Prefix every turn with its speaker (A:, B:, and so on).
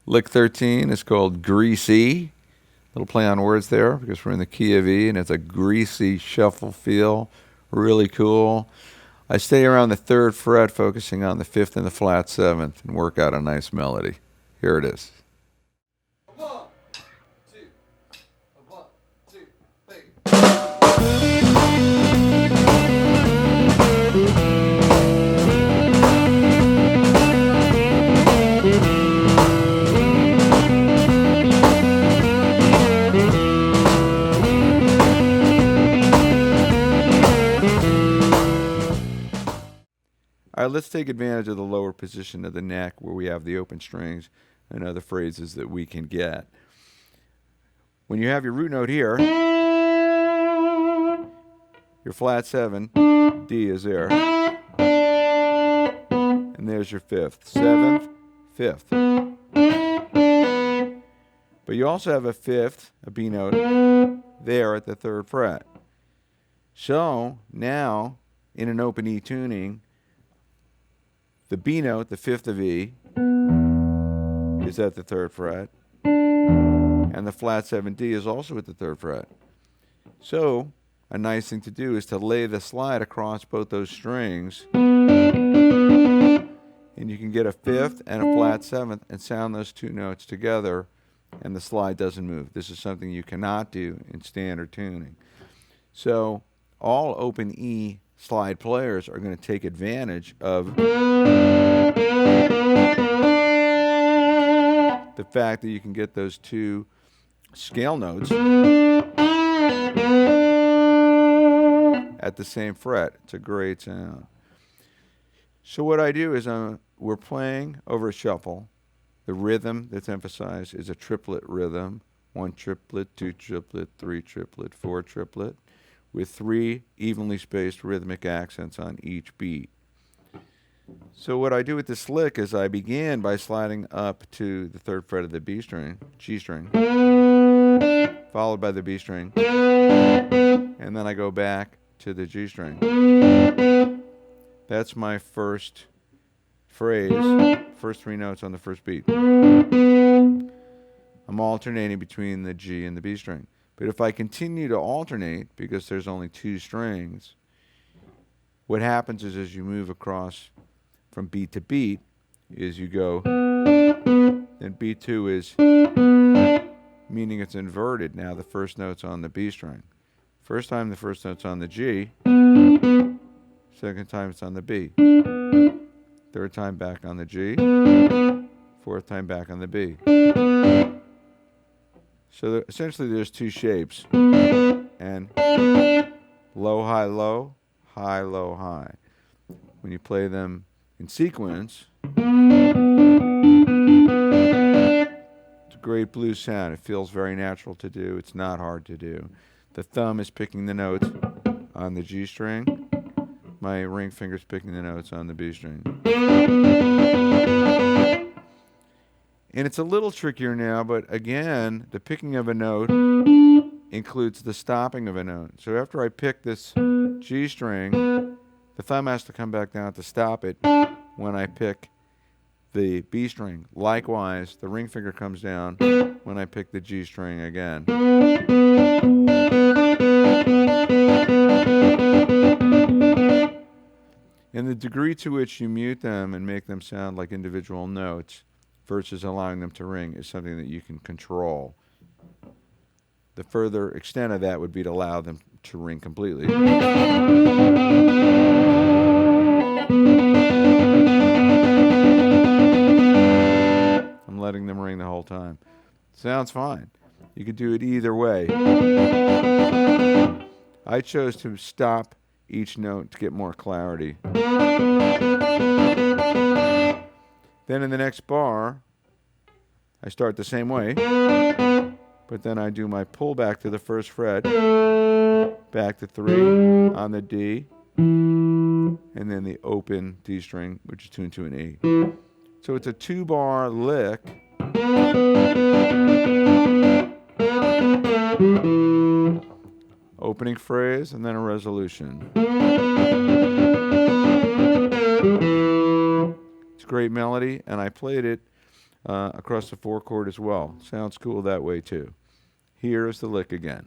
A: Lick 13 is called Greasy. Little play on words there because we're in the key of E and it's a greasy shuffle feel. Really cool. I stay around the 3rd fret, focusing on the 5th and the flat 7th, and work out a nice melody. Here it is. 1, 2, 1, 2, 3. All right, let's take advantage of the lower position of the neck where we have the open strings and other phrases that we can get. When you have your root note here, your flat 7, D is there. And there's your 5th. 7th, 5th. But you also have a 5th, a B note, there at the 3rd fret. So now, in an open E tuning, the B note, the 5th of E, is at the 3rd fret, and the flat 7D is also at the 3rd fret. So, a nice thing to do is to lay the slide across both those strings, and you can get a 5th and a flat 7th and sound those two notes together, and the slide doesn't move. This is something you cannot do in standard tuning. So, all open E slide players are going to take advantage of the fact that you can get those two scale notes at the same fret. It's a great sound. So what I do is we're playing over a shuffle. The rhythm that's emphasized is a triplet rhythm. 1 triplet, 2 triplet, 3 triplet, 4 triplet, with 3 evenly spaced rhythmic accents on each beat. So what I do with this lick is I begin by sliding up to the 3rd fret of the B string, G string, followed by the B string, and then I go back to the G string. That's my first phrase, first 3 notes on the first beat. I'm alternating between the G and the B string. But if I continue to alternate, because there's only 2 strings, what happens is as you move across from beat to beat, is you go, then beat 2 is, meaning it's inverted. Now the first note's on the B string. First time the first note's on the G, second time it's on the B. Third time back on the G, fourth time back on the B. So essentially there's 2 shapes, and low, high, low, high, low, high. When you play them in sequence, it's a great blues sound. It feels very natural to do. It's not hard to do. The thumb is picking the notes on the G string. My ring finger's picking the notes on the B string. And it's a little trickier now, but again, the picking of a note includes the stopping of a note. So after I pick this G string, the thumb has to come back down to stop it when I pick the B string. Likewise, the ring finger comes down when I pick the G string again. And the degree to which you mute them and make them sound like individual notes versus allowing them to ring is something that you can control. The further extent of that would be to allow them to ring completely. I'm letting them ring the whole time. Sounds fine. You could do it either way. I chose to stop each note to get more clarity. Then in the next bar, I start the same way, but then I do my pull back to the first fret, back to 3 on the D, and then the open D string, which is tuned to an E. So it's a 2-bar lick. Opening phrase and then a resolution. It's a great melody, and I played it across the 4 chord as well. Sounds cool that way too. Here's the lick again.